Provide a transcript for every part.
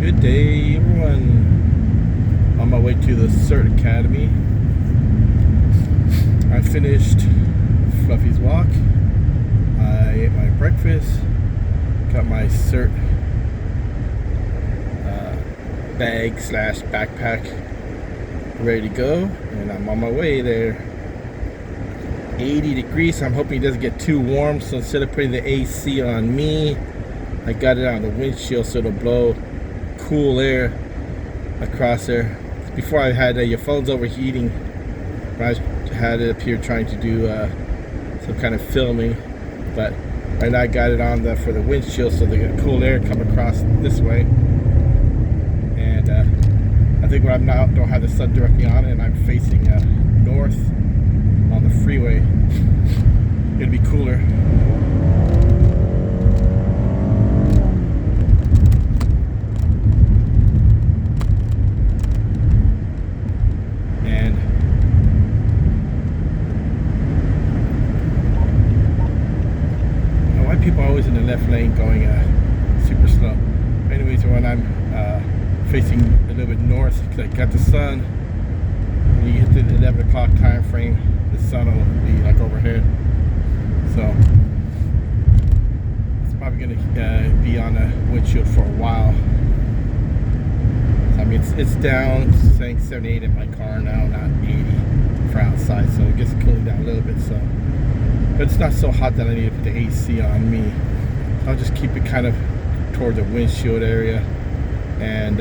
Good day, everyone. On my way to the CERT Academy. I finished Fluffy's walk. I ate my breakfast. Got my CERT bag / backpack ready to go, and I'm on my way there. 80 degrees. I'm hoping it doesn't get too warm, so instead of putting the AC on me, I got it on the windshield so it'll blow cool air across there. Before I had your phone's overheating. I had it up here trying to do some kind of filming, but right now I got it on for the windshield so the cool air come across this way. And I think when I'm now don't have the sun directly on it and I'm facing north on the freeway, it'll be cooler. People are always in the left lane going super slow. Anyways, when I'm facing a little bit north, because I got the sun, when you hit the 11 o'clock time frame, the sun will be like overhead. So it's probably going to be on the windshield for a while. So, I mean, it's down, saying 78 in my car now, not 80 for outside. So it gets cooling down a little bit. So. But it's not so hot that I need to put the AC on me. I'll just keep it kind of toward the windshield area and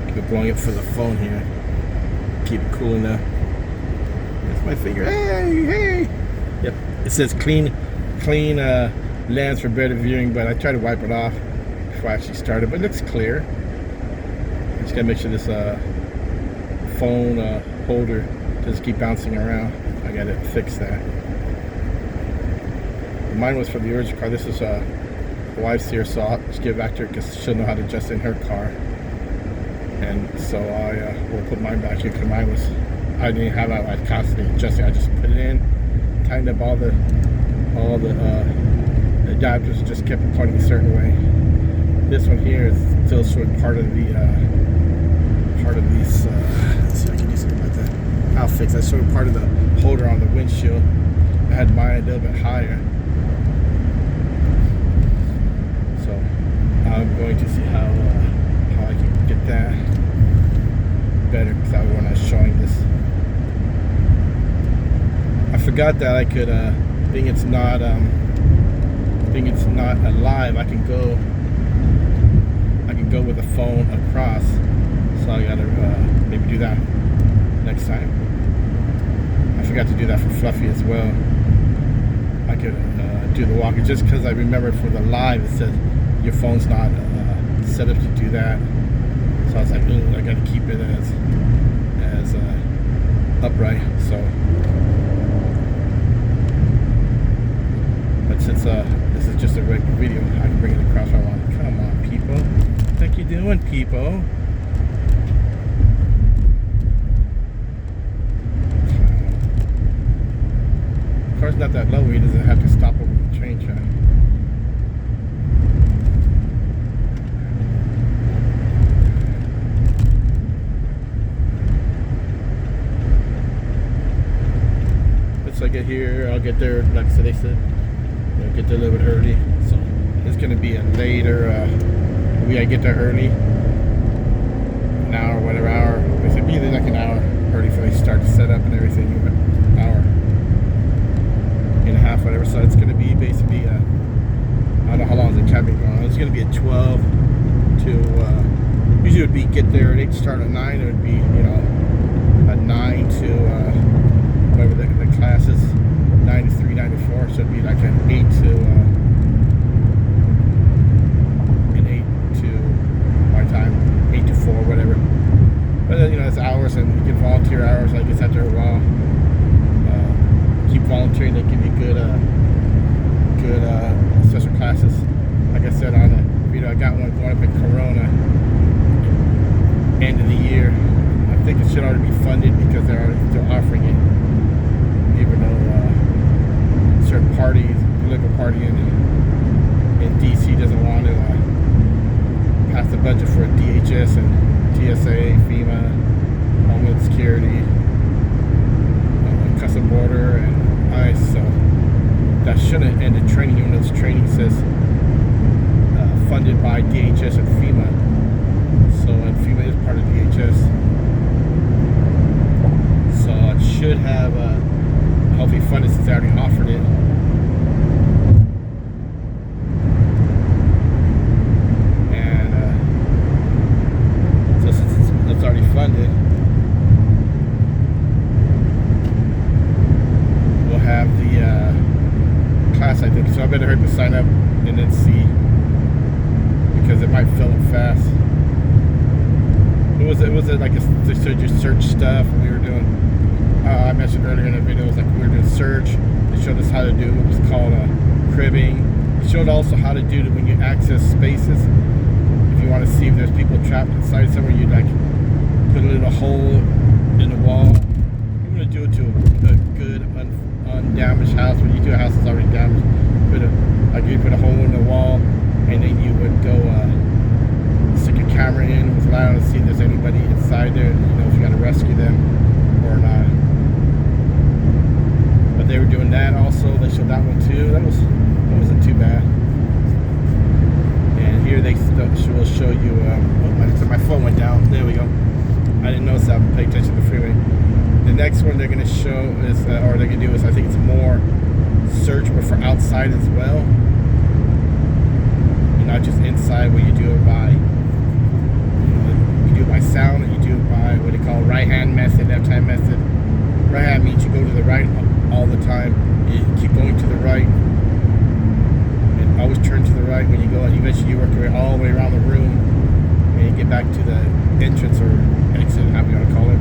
keep it blowing up for the phone here. Keep it cool enough. That's my finger. Hey! Yep. It says clean lens for better viewing, but I tried to wipe it off before I actually started. But it looks clear. I just gotta make sure this phone holder doesn't keep bouncing around. I gotta fix that. Mine was for the original car. This is the wife's here, so I'll just give it back to her because she'll know how to adjust in her car. And so I will put mine back here because mine was, I didn't have it like constantly adjusting. I just put it in, tightened up all the adapters, and just kept it pointing a certain way. This one here is still showing part of these. Let's see if I can do something like that. I'll fix that. Showing part of the holder on the windshield. I had mine a little bit higher, so I'm going to see how I can get that better because when I was showing this, I forgot that I could being it's not alive, I can go with the phone across, so I gotta maybe do that next time. I forgot to do that for Fluffy as well. I could do the walk just because I remember for the live it said your phone's not set up to do that. So I was like, I got to keep it as upright. So, but since this is just a regular video, I can bring it across if I want. Come on, people! What you doing, people? The car's not that low where he doesn't have to stop over the train track. Once I get here, I'll get there, like I said, they said, get there a little bit early. So it's going to be a later, maybe I get there early, an hour, whatever hour. They said be there like an hour early before they start to set up and everything, an hour and a half, whatever. So it's going to be basically I don't know how long is the academy going on. It's going to be a 12 to usually it would be get there, they'd start at 9. It would be at 9 to whatever the class is, 9 to 3, 9 to 4. So it'd be like an 8 to my time, 8 to 4, whatever. But then it's hours, and you get volunteer hours. I guess after a while, keep volunteering. They give you good special classes. Like I said on the video, I got one going up in Corona, end of the year. I think it should already be funded because they're already still offering it, even though certain parties, political party in and see, because it might fill up fast. It was like they said you search stuff, and we were doing. I mentioned earlier in the video, it was like we were doing search. They showed us how to do what was called cribbing. They showed also how to do it when you access spaces. If you want to see if there's people trapped inside somewhere, you'd like put a little hole in the wall. You want to do it to a good undamaged house. When you do a house that's already damaged, you'd put a hole in the wall, and then you would go stick your camera in with light on to see if there's anybody inside there. You know if you got to rescue them or not. But they were doing that also. They showed that one too. That wasn't too bad. And here they will show you. My phone went down. There we go. I didn't notice that. I'm paying attention to the freeway. The next one they're going to show is, or they're going to do is, I think it's more search, but for outside as well. And not just inside, where you do it by, you do it by sound, and you do it by what they call right-hand method, left-hand method. Right-hand means you go to the right all the time. You keep going to the right, and always turn to the right when you go, and eventually you work your way all the way around the room, and you get back to the entrance or exit, however you want to call it,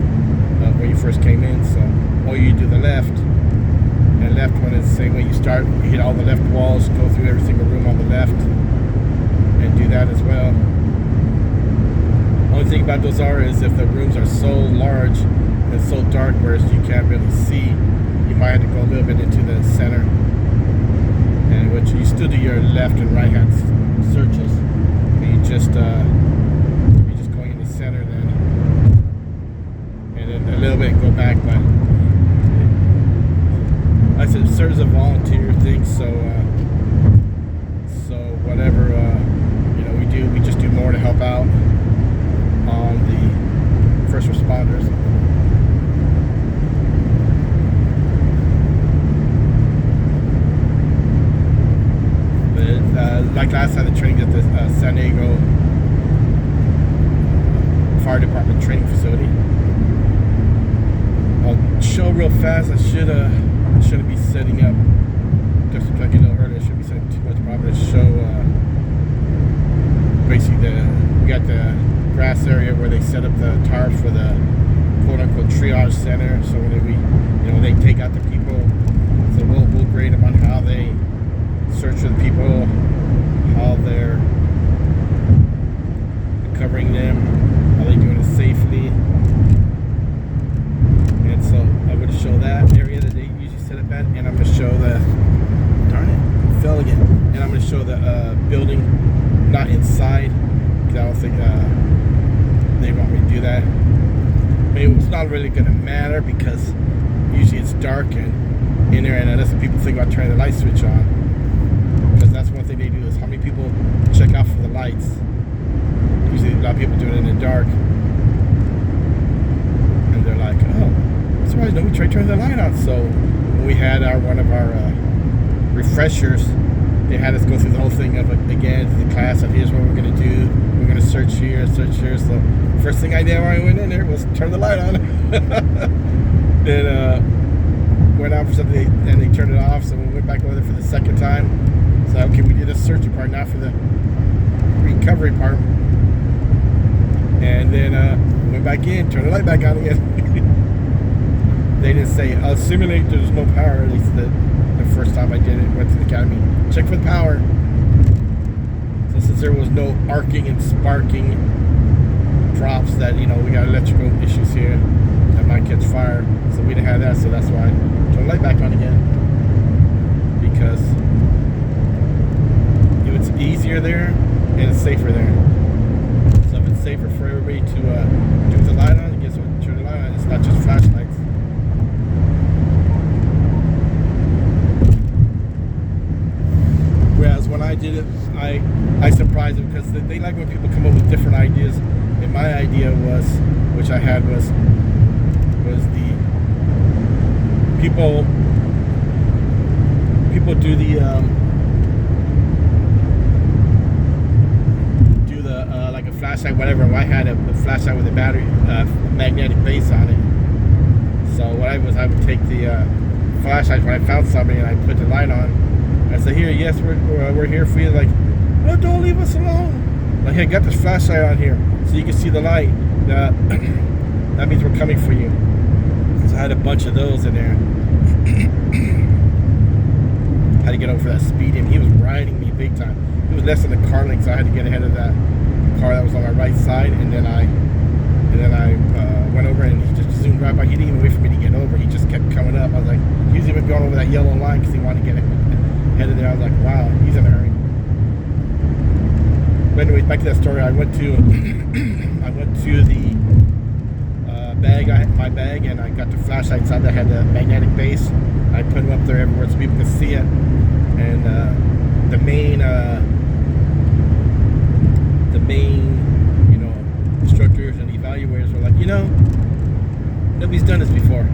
where you first came in. So, or you do the left, and the left one is the same way. You start, you hit all the left walls, go through every single room on the left, and do that as well. Only thing about those is if the rooms are so large and so dark, whereas you can't really see, you might have to go a little bit into the center, and which you still do your left and right hand searches, but you just going in the center then, and then a little bit go back. But I said CERT is a volunteer thing, so whatever we just do more to help out on the first responders. Like last time, the training at the San Diego Fire Department training facility. I'll show real fast. I shouldn't be setting up. Just like a little earlier, I shouldn't be setting too much. But I'm going to show basically we got the grass area where they set up the tarps for the quote-unquote triage center. So when they take out the people, so we'll grade them on how they search for the people, how they're covering them, how they doing it safely. And so I'm going to show that area that they usually set up at, and I'm going to show darn it, fell again. And I'm going to show the building, not inside, because I don't think they want me to do that. I mean, it's not really going to matter because usually it's dark and in there, and unless the people think about turning the light switch on. Because that's one thing they do is how many people check out for the lights. Usually a lot of people do it in the dark, and they're like, oh, I'm surprised nobody tried turning the light on. So when we had one of our refreshers, they had us go through the whole thing of again to the class, and here's what we're going to do. We're going to search here. So first thing I did when I went in there was turn the light on. And went out for something, and they turned it off. So we went back over there for the second time. So okay, we did a searching part, not for the recovery part. And then went back in, turned the light back on again. They didn't say simulate. There's no power. At least the first time I did it, went to the academy, check for the power. So since there was no arcing and sparking drops, that we got electrical issues here that might catch fire. So we didn't have that. So that's why I turned the light back on again, because it's easier there and it's safer there. So if it's safer for everybody to do the light on, guess what? Turn the light on. It's not just flashlights. Whereas when I did it, I surprised them because they like when people come up with different ideas. And my idea was, which I had was the people do the like a flashlight, whatever. I had a flashlight with a battery, magnetic base on it. So what I would take the flashlight when I found somebody, and I put the light on. I said, here, yes, we're here for you. Like, no, don't leave us alone. Like, hey, got this flashlight on here so you can see the light. That means we're coming for you. So I had a bunch of those in there. Had to get over that speed, and he was riding me big time. He was less than the car length, so I had to get ahead of that car that was on my right side, and then I went over, and he just zoomed right by. He didn't even wait for me to get over. He just kept coming up. I was like, he was even going over that yellow line because he wanted to get ahead of there. I was like, wow, he's in a hurry. But anyway, back to that story. I went to the my bag, and I got the flashlight inside that had the magnetic base. I put them up there everywhere so people could see it. And the main instructors and evaluators were like, nobody's done this before.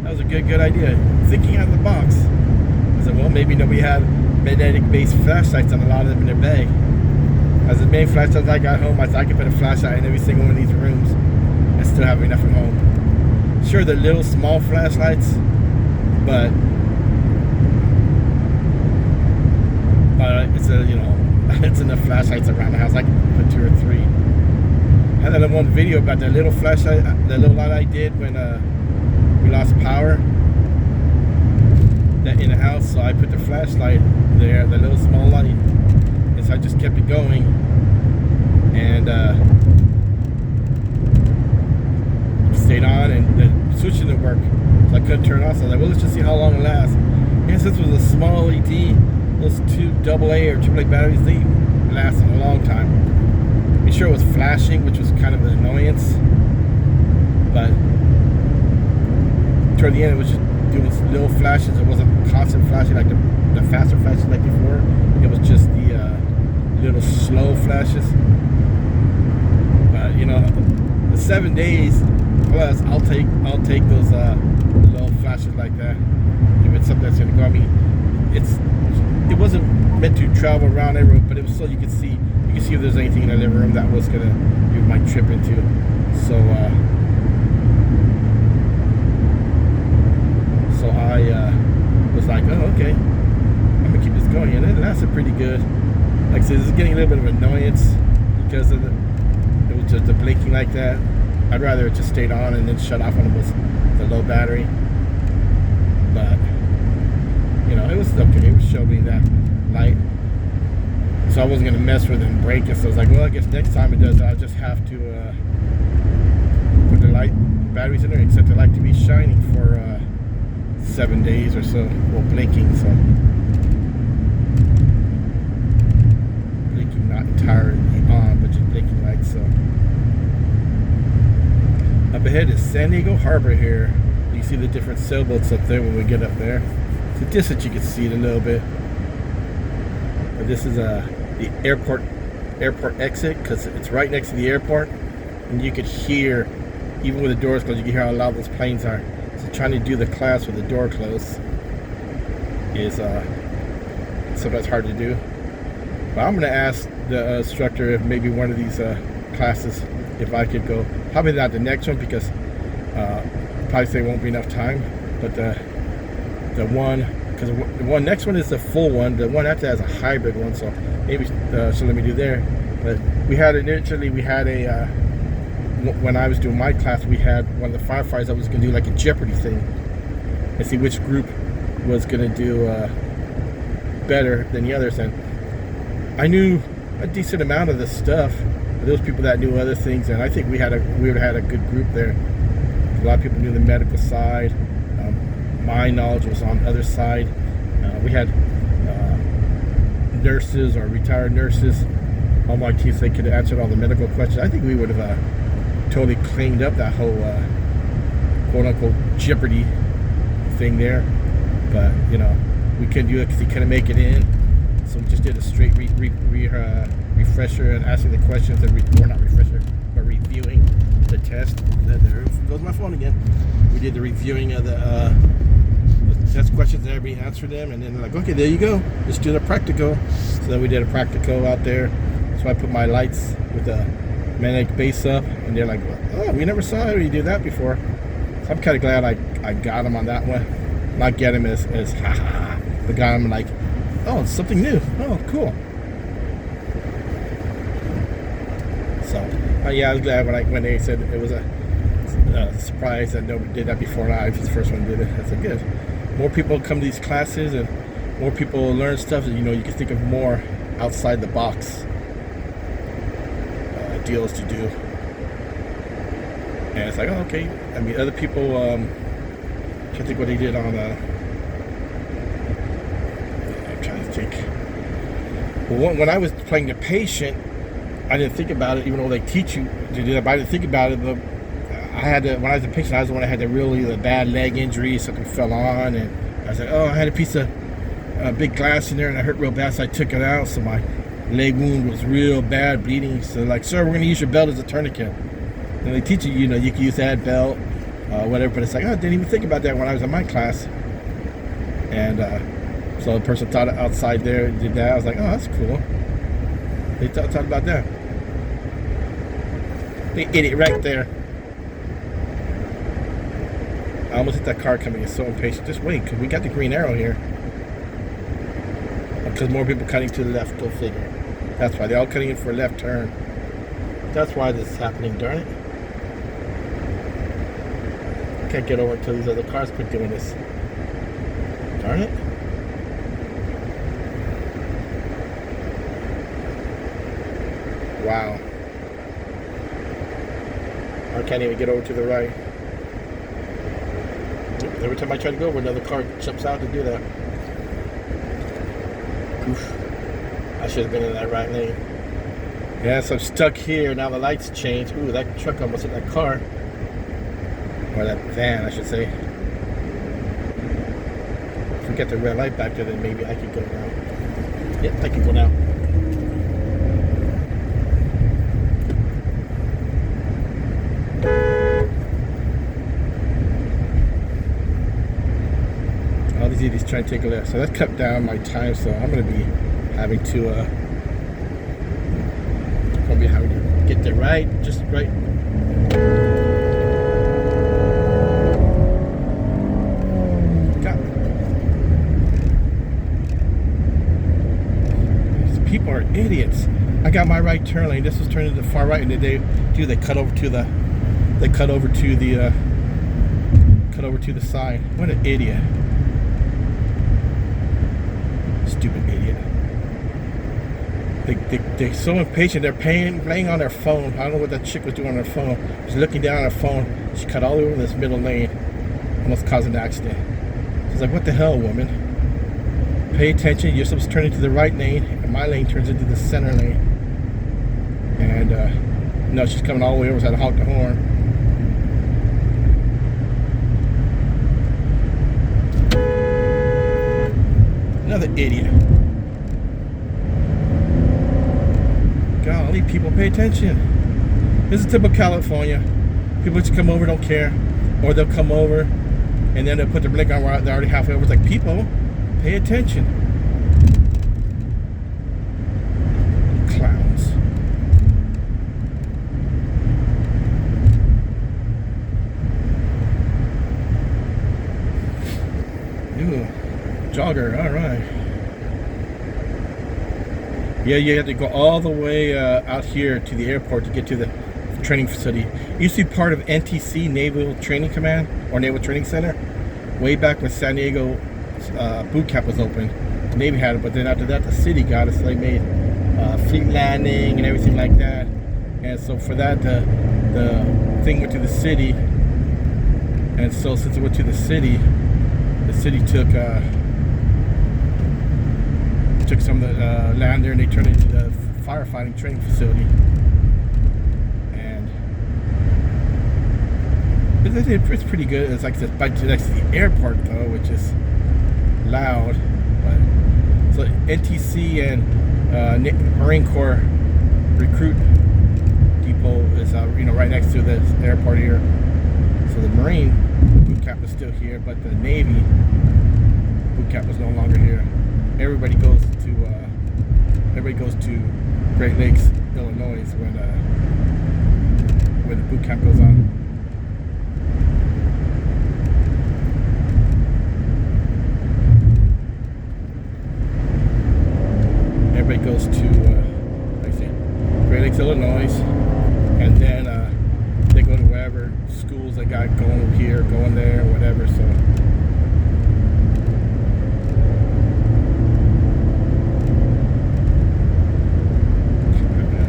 That was a good idea. Thinking out of the box. I said, well, maybe nobody had magnetic base flashlights on a lot of them in their bag. As the main flashlights I got home, I thought I could put a flashlight in every single one of these rooms and still have enough at home. Sure, they're little small flashlights, but it's enough flashlights around the house. I can put 2 or 3. I had that one video about that little flashlight, that little light I did when we lost power that in the house. So I put the flashlight there, the little small light, and so I just kept it going, and stayed on, and the switch didn't work, so I couldn't turn it off. So I was like, well, let's just see how long it lasts. And since it was a small LED, those 2 AA or AAA batteries, they last a long time. I mean, sure, it was flashing, which was kind of an annoyance, but toward the end, it was just doing little flashes. It wasn't constant flashing like the faster flashes like before. It was just the little slow flashes. But the 7 days plus, I'll take those little flashes like that. If it's something that's gonna go. I mean, it wasn't meant to travel around everywhere, but it was so you could see if there's anything in the living room that was gonna you might trip into. So I was like, oh, okay, I'm gonna keep this going, and it lasted pretty good. Like I said, this is getting a little bit of annoyance because of it was just the blinking like that. I'd rather it just stayed on and then shut off when it was the low battery. But it was okay. It was showing me that light, so I wasn't gonna mess with it and break it. So I was like, well, I guess next time it does, I'll just have to put the batteries in there, except they like to be shining for 7 days or so, well, blinking. So blinking, not entirely on, but just blinking lights. So up ahead is San Diego Harbor here. You see the different sailboats up there when we get up there. The distance you can see it a little bit. But this is the airport exit, because it's right next to the airport, and you could hear, even with the doors closed, you can hear how loud those planes are. So trying to do the class with the door closed is sometimes hard to do. But I'm gonna ask the instructor if maybe one of these classes, if I could go. Probably not the next one, because probably say won't be enough time. But the one next one is the full one. The one after that is a hybrid one, so maybe she'll let me do there. But we had a when I was doing my class, we had one of the firefighters that was going to do like a Jeopardy thing and see which group was going to do better than the others. And I knew a decent amount of the stuff, but those people that knew other things, and I think we would have had a good group there. A lot of people knew the medical side. My knowledge was on the other side. We had nurses or retired nurses on my team, so they could have answered all the medical questions. I think we would have totally cleaned up that whole quote-unquote Jeopardy thing there. But we couldn't do it because he couldn't make it in, so we just did a straight refresher and asking the questions, or not refresher, but reviewing the test. There goes my phone again. We did the reviewing of the test questions, and everybody answered them, and then they're like, okay, there you go, let's do the practical. So then we did a practical out there. So I put my lights with the magnetic base up, and they're like, oh, we never saw you do that before. So I'm kind of glad I got them on that one. not get him as ha ha. But got him like, oh, it's something new. Oh, cool. So, yeah, I was glad when they said it was a surprise that nobody did that before. I was the first one did it. I said, good. More people come to these classes and more people learn stuff. You know, you can think of more outside the box deals to do. And it's like, oh, okay. I mean, other people, I can't think what they did on, I'm trying to think. Well, when I was playing the patient, I didn't think about it, even though they teach you to do that, but I didn't think about it. But I had to, when I was a patient, I was the one that had the bad leg injury, something fell on, and I was like, oh, I had a piece of big glass in there, and I hurt real bad, so I took it out, so my leg wound was real bad, bleeding. So like, sir, we're going to use your belt as a tourniquet. And they teach you, you know, you can use that belt, whatever, but it's like, oh, I didn't even think about that when I was in my class. And so the person taught it outside there, did that. I was like, oh, that's cool. They talked about that. The idiot right there. I almost hit that car coming. It's so impatient. Just wait, because we got the green arrow here. Because more people cutting to the left, go figure. That's why they're all cutting in for a left turn. That's why this is happening, darn it. I can't get over until these other cars quit doing this. Darn it. Wow. I can't even get over to the right. Every time I try to go over, another car jumps out to do that. Oof. I should have been in that right lane. Yeah, so I'm stuck here. Now the lights change. Ooh, that truck almost hit that car. Or that van, I should say. If we get the red light back there, then maybe I could go now. Yep, I can go now. All these idiots trying to take a left. So that cut down my time, so I'm going to be having to get there right, just right. God. These people are idiots. I got my right turn lane. This was turning to the far right, and they cut over to the side. What an idiot. Stupid idiot. They're so impatient. They're playing on their phone. I don't know what that chick was doing on her phone. She's looking down on her phone. She cut all over this middle lane. Almost caused an accident. She's like, what the hell, woman? Pay attention. You're supposed to turn into the right lane, and my lane turns into the center lane. And, no, she's coming all the way over, so I had to honk the horn. Another idiot. Golly, people, pay attention. This is typical California. People just come over, don't care. Or they'll come over, and then they'll put their blinker on where they're already halfway over. It's like, people, pay attention. Clowns. Ooh, jogger, all right. Yeah, you have to go all the way out here to the airport to get to the training facility. It used to be part of NTC, Naval Training Command, or Naval Training Center, way back when San Diego boot camp was open. The Navy had it, but then after that, the city got it, so they made fleet landing and everything like that. And so for that, the thing went to the city. And so since it went to the city took some of the land there, and they turned it into the firefighting training facility. And it's pretty good. It's like right next to the airport, though, which is loud. But so NTC and Marine Corps recruit depot is right next to the airport here. So the Marine boot camp is still here, but the Navy boot camp is no longer here. Everybody goes to Great Lakes, Illinois, when the boot camp goes on. everybody goes to, like I said, Great Lakes, Illinois, and then they go to wherever schools they got going here, going there, whatever. So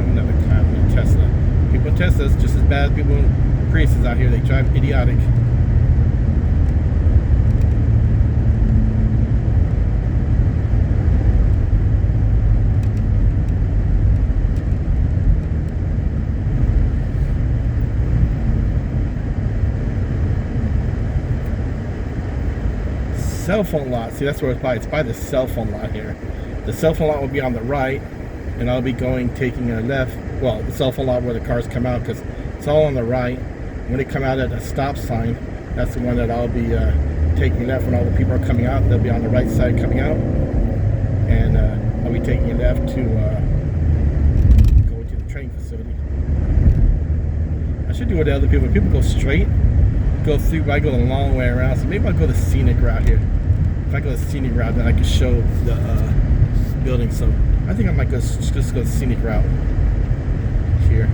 another clown in Tesla. People in Teslas just as bad as people in Priuses out here. They drive idiotic. Cell phone lot. See, that's where it's by. It's by the cell phone lot here. The cell phone lot will be on the right, and I'll be taking a left. Well, the cell phone lot where the cars come out, because it's all on the right. When they come out at a stop sign, that's the one that I'll be taking left. When all the people are coming out, they'll be on the right side coming out, and I'll be taking a left to go to the training facility. I should do what the other people. People go straight, go through, but I go the long way around. So maybe I'll go the scenic route here. If I go the scenic route, then I can show the building. So I think I might just go the scenic route here,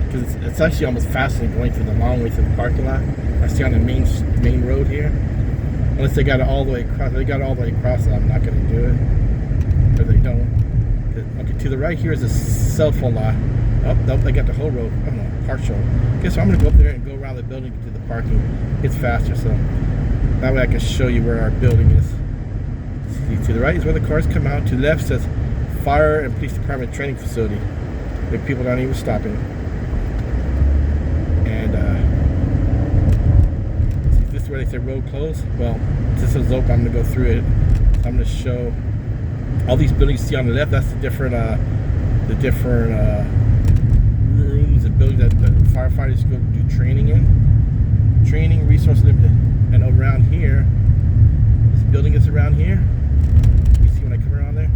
because it's actually almost faster than going through the long way through the parking lot. I see on the main road here. Unless they got it all the way across. If they got it all the way across, I'm not going to do it. Or they don't. Okay, to the right here is a cell phone lot. Oh, nope, they got the whole road. Oh no, partial. Okay, so I'm going to go up there and go around the building to the parking. It's faster, so that way I can show you where our building is. See, to the right is where the cars come out. To the left says Fire and Police Department Training Facility. The people aren't even stopping. And see, this is where they say road closed. Well, this is open. I'm going to go through it. I'm going to show all these buildings you see on the left. That's the different rooms and buildings that firefighters go do training in. Training, resource limited. And around here, this building is around here. You see when I come around there?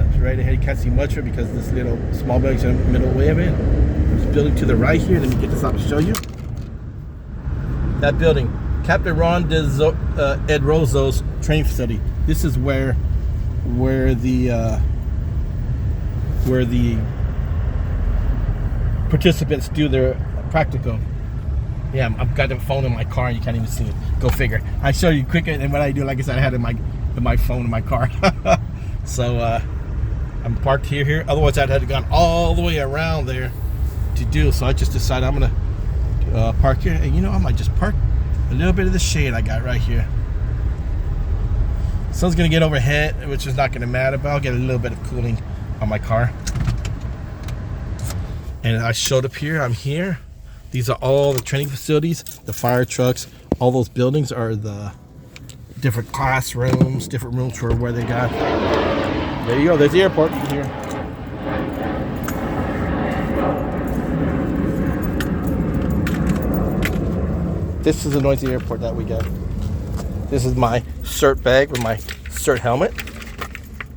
It's right ahead. You can't see much of it because this little small building's in the middle way of it. This building to the right here. Let me get this out to show you. That building, Captain Ron Ed Rozo's training facility. This is where the participants do their practical. Yeah, I've got the phone in my car and you can't even see it. Go figure. I show you quicker than what I do. Like I said, I had it in my phone in my car. So I'm parked here. Otherwise, I'd have gone all the way around there to do. So I just decided I'm gonna park here. And you know, I might just park a little bit of the shade I got right here. Sun's gonna get overhead, which is not gonna matter, but I'll get a little bit of cooling on my car. And I showed up here. I'm here. These are all the training facilities, the fire trucks. All those buildings are the different classrooms, different rooms for where they got. There you go. There's the airport here. This is the noisy airport that we got. This is my CERT bag with my CERT helmet.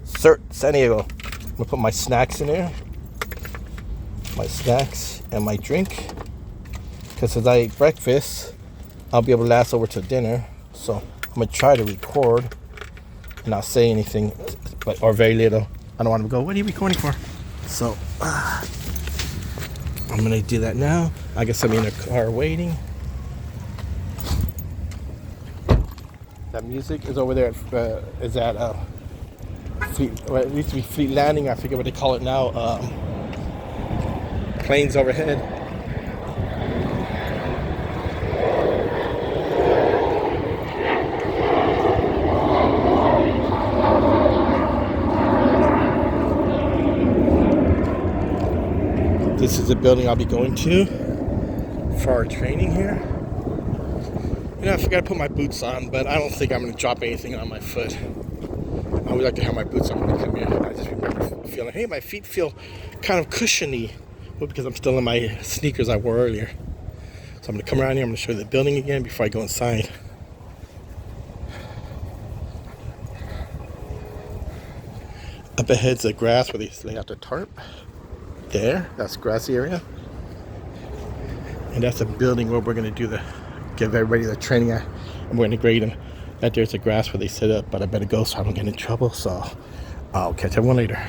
CERT San Diego. I'm gonna put my snacks in there. My snacks and my drink. Because as I ate breakfast, I'll be able to last over to dinner. So I'm gonna try to record and not say anything, or very little. I don't want to go, what are you recording for? So I'm gonna do that now. I guess I'm in the car waiting. That music is over there. Is at Fleet? Well, it used to be Fleet Landing. I forget what they call it now. Planes overhead. This is the building I'll be going to for our training here. You know, I forgot to put my boots on, but I don't think I'm going to drop anything on my foot. I always like to have my boots on when I come here. I just remember feeling, hey, my feet feel kind of cushiony. Well, because I'm still in my sneakers I wore earlier. So I'm going to come around here. I'm going to show you the building again before I go inside. Up ahead's the grass where they lay out the tarp. There, that's grassy area. And that's a building where we're going to do give everybody the training at, and we're going to grade them. That there's the grass where they set up, but I better go so I don't get in trouble. So I'll catch everyone later.